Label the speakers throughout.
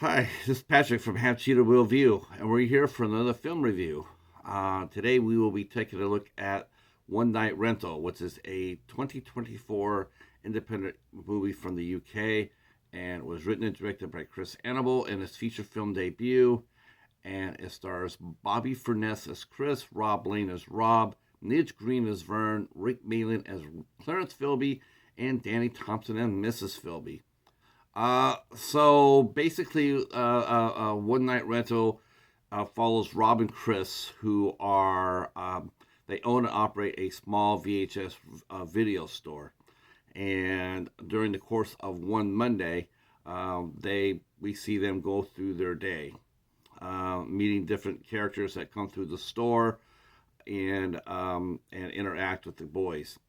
Speaker 1: Hi, this is Patrick from Cheetah Will View, and we're here for another film review. Today we will be taking a look at One Night Rental, which is a 2024 independent movie from the UK, and it was written and directed by Chris Annable in his feature film debut. And it stars Bobby Furniss as Chris, Rob Lane as Rob, Nidge Green as Vern, Rick Mallin as Clarence Philby, and Dani Thompson and Mrs. Philby. So basically, One Night Rental follows Rob and Chris, who are they own and operate a small VHS video store. And during the course of one Monday, we see them go through their day, meeting different characters that come through the store and interact with the boys,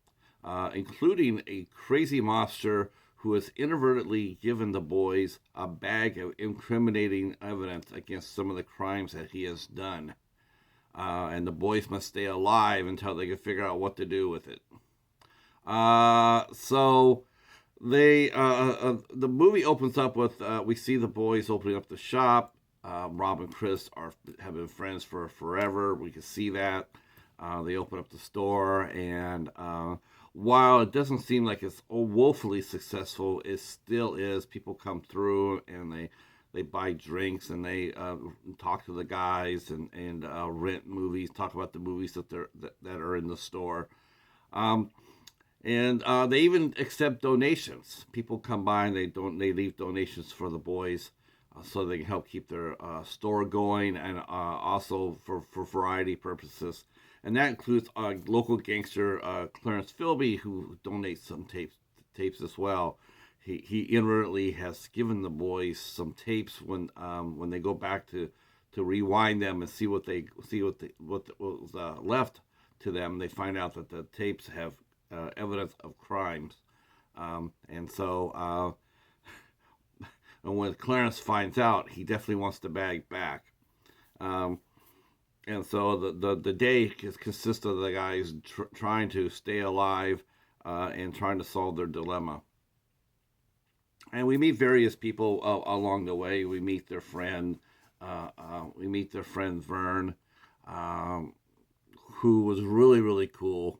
Speaker 1: including a crazy mobster who has inadvertently given the boys a bag of incriminating evidence against some of the crimes that he has done. And the boys must stay alive until they can figure out what to do with it. So the movie opens up with we see the boys opening up the shop. Rob and Chris have been friends for forever. We can see that. They open up the store, and while it doesn't seem like it's woefully successful, it still is. People come through and they buy drinks, and they talk to the guys and rent movies, talk about the movies that are in the store. And they even accept donations. People come by and they leave donations for the boys, so they can help keep their store going, and also for variety purposes. And that includes local gangster Clarence Philby, who donates some tapes as well. He inadvertently has given the boys some tapes when they go back to rewind them and see what was left to them. They find out that the tapes have evidence of crimes, and so and when Clarence finds out, he definitely wants the bag back. And so the day consists of the guys trying to stay alive and trying to solve their dilemma. And we meet various people along the way. We meet their friend. We meet their friend Vern, who was really really cool.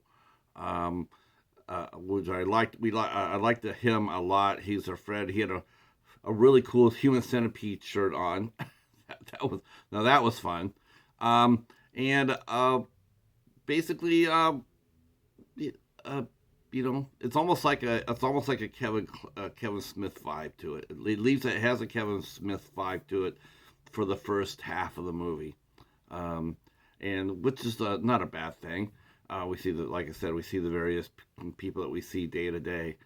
Speaker 1: Which I liked. I liked him a lot. He's our friend. He had a really cool human centipede shirt on. that was fun. And basically, it's almost like a Kevin Smith vibe to it. It has a Kevin Smith vibe to it for the first half of the movie, and which is not a bad thing. We see that, like I said, we see the various people that we see day to day.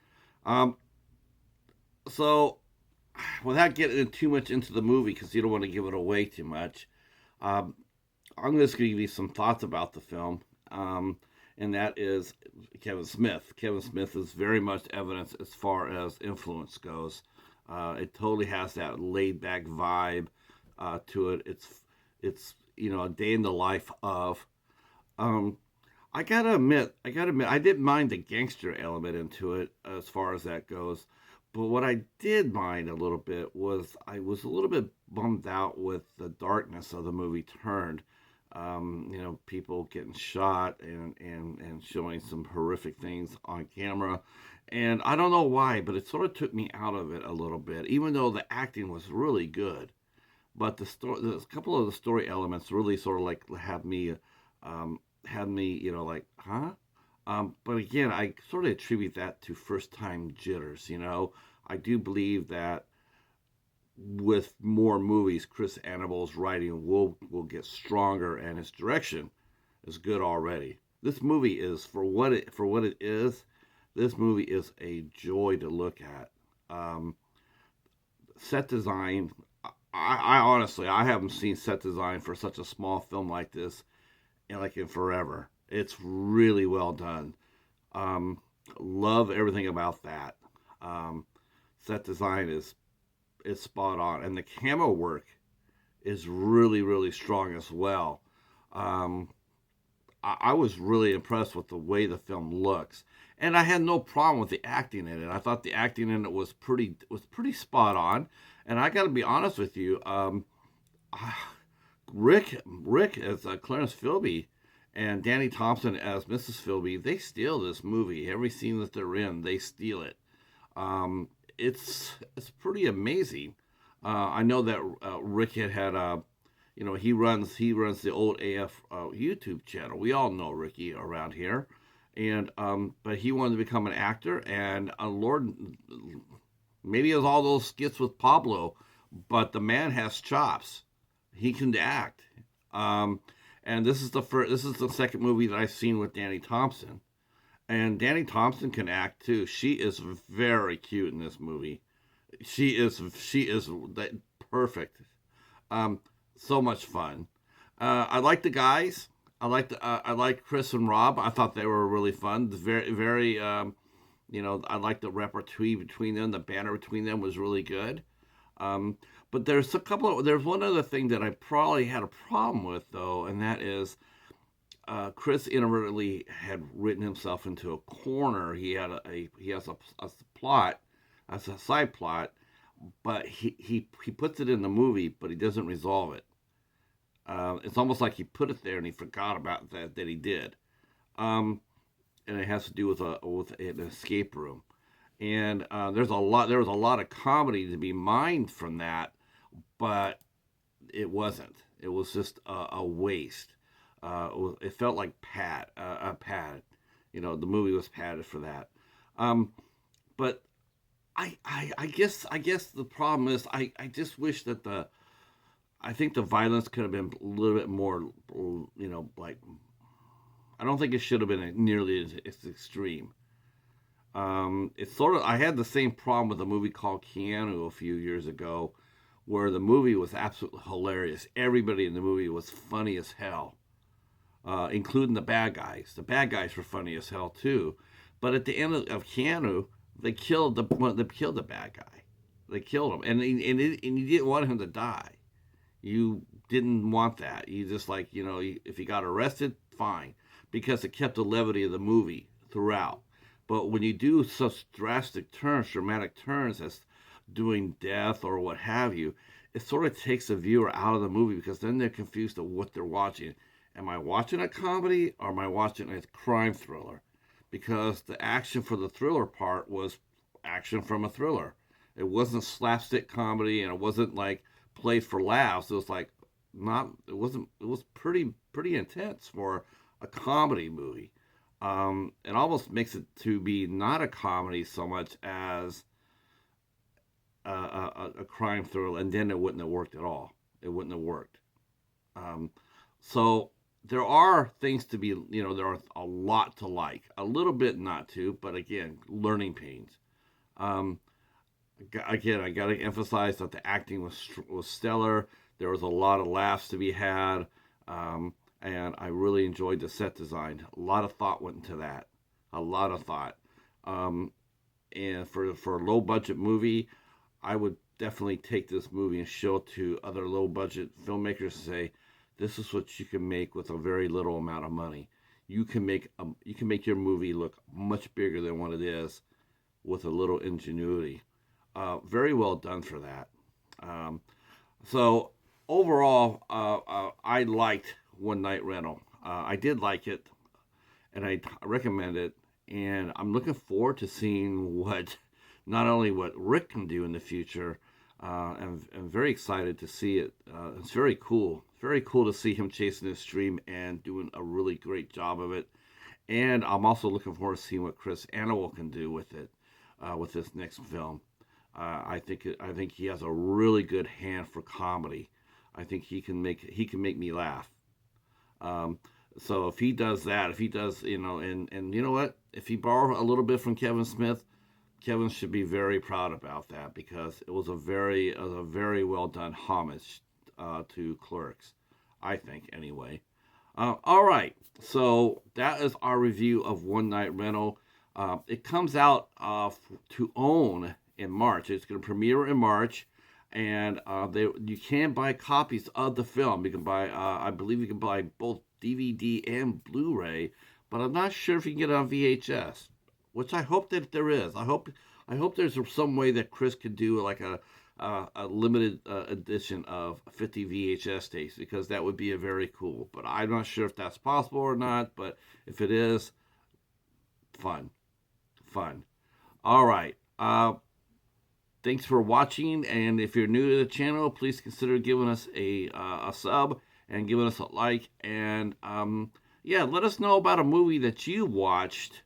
Speaker 1: So, without getting too much into the movie, because you don't want to give it away too much, I'm just going to give you some thoughts about the film, and that is Kevin Smith. Kevin Smith is very much evidence as far as influence goes. It totally has that laid-back vibe to it. It's a day in the life of. I gotta admit, I didn't mind the gangster element into it as far as that goes. But what I did mind a little bit was I was a little bit bummed out with the darkness of the movie turned. People getting shot and showing some horrific things on camera. And I don't know why, but it sort of took me out of it a little bit, even though the acting was really good. But a couple of the story elements really sort of like had me, like, huh? But again, I sort of attribute that to first time jitters. I do believe that with more movies, Chris Annable's writing will get stronger, and his direction is good already. This movie is for what it is. This movie is a joy to look at. Set design. I honestly haven't seen set design for such a small film like this in forever. It's really well done. Love everything about that. Set design is spot on, and the camo work is really really strong as well. I was really impressed with the way the film looks, and I had no problem with the acting in it. I thought the acting in it was pretty spot on, And I got to be honest with you, Rick as Clarence Philby and Dani Thompson as Mrs. Philby, they steal this movie. Every scene that they're in, they steal it. Um, it's pretty amazing. I know that Rick had he runs the old AF YouTube channel. We all know Ricky around here, and but he wanted to become an actor, and Lord, maybe it was all those skits with Pablo, but the man has chops. He can act. Um, and this is the second movie that I've seen with Dani Thompson, and Dani Thompson can act too. She is very cute in this movie. She is perfect. Um, so much fun. I like the guys. I like Chris and Rob. I thought they were really fun. Very I like the repertoire between them. The banner between them was really good. Um, but there's one other thing that I probably had a problem with though, and that is Chris inadvertently had written himself into a corner. He has a plot, as a side plot, but he puts it in the movie, but he doesn't resolve it. It's almost like he put it there and he forgot about that he did. Um, and it has to do with an escape room. And there was a lot of comedy to be mined from that, but it wasn't. It was just a waste. It felt like padded. The movie was padded for that. Um, but I guess the problem is I just wish that I think the violence could have been a little bit more, like I don't think it should have been nearly as extreme. It's sort of I had the same problem with a movie called Keanu a few years ago, where the movie was absolutely hilarious. Everybody in the movie was funny as hell, including the bad guys. The bad guys were funny as hell too. But at the end of Keanu, they killed the bad guy. They killed him, and you didn't want him to die. You didn't want that. You just like if he got arrested, fine, because it kept the levity of the movie throughout. But when you do such dramatic turns as doing death or what have you, it sort of takes the viewer out of the movie because then they're confused of what they're watching. Am I watching a comedy or am I watching a crime thriller? Because the action for the thriller part was action from a thriller. It wasn't slapstick comedy and it wasn't like played for laughs. It was like not. It wasn't. It was pretty intense for a comedy movie. It almost makes it to be not a comedy so much as a crime thriller, and then it wouldn't have worked at all. It wouldn't have worked. Um, so there are things to be, there are a lot to like, a little bit not to, but again, learning pains. Um, Again, I got to emphasize that the acting was stellar. There was a lot of laughs to be had, and I really enjoyed the set design. A lot of thought went into that. A lot of thought. Um, and for a low budget movie, I would definitely take this movie and show it to other low budget filmmakers and say, this is what you can make with a very little amount of money. You can make your movie look much bigger than what it is with a little ingenuity. Very well done for that. Um, so overall, I liked One Night Rental. I did like it, and I recommend it. And I'm looking forward to seeing not only what Rick can do in the future. I'm very excited to see it. It's very cool. Very cool to see him chasing his dream and doing a really great job of it. And I'm also looking forward to seeing what Chris Annable can do with it, with this next film. I think he has a really good hand for comedy. I think he can make me laugh. Um, so if he does that, if he does, and you know what, if he borrow a little bit from Kevin Smith, Kevin should be very proud about that because it was a very well done homage to Clerks, I think anyway. All right, so that is our review of One Night Rental. It comes out to own in March. It's going to premiere in March, and you can buy copies of the film. You can buy, I believe, you can buy both DVD and Blu-ray, but I'm not sure if you can get it on VHS. Which I hope that there is. I hope there's some way that Chris could do like a limited edition of 50 VHS tapes, because that would be a very cool. But I'm not sure if that's possible or not. But if it is, fun, fun. All right. Thanks for watching, and if you're new to the channel, please consider giving us a sub and giving us a like. And yeah, let us know about a movie that you watched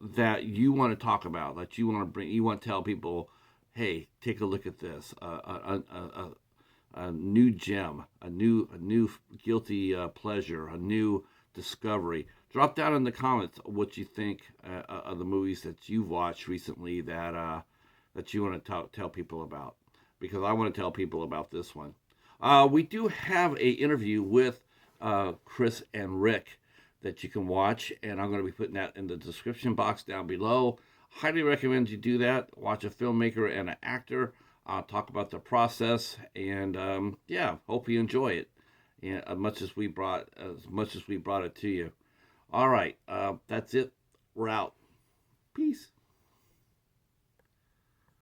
Speaker 1: that you want to talk about, that you want to bring, you want to tell people, hey, take a look at this, a new gem, a new guilty pleasure, a new discovery. Drop down in the comments what you think of the movies that you've watched recently that you want to tell people about, because I want to tell people about this one. We do have a interview with Chris and Rick that you can watch, and I'm going to be putting that in the description box down below. Highly recommend you do that. Watch a filmmaker and an actor talk about the process, and yeah, hope you enjoy it, and as much as we brought it to you. All right, that's it. We're out. Peace.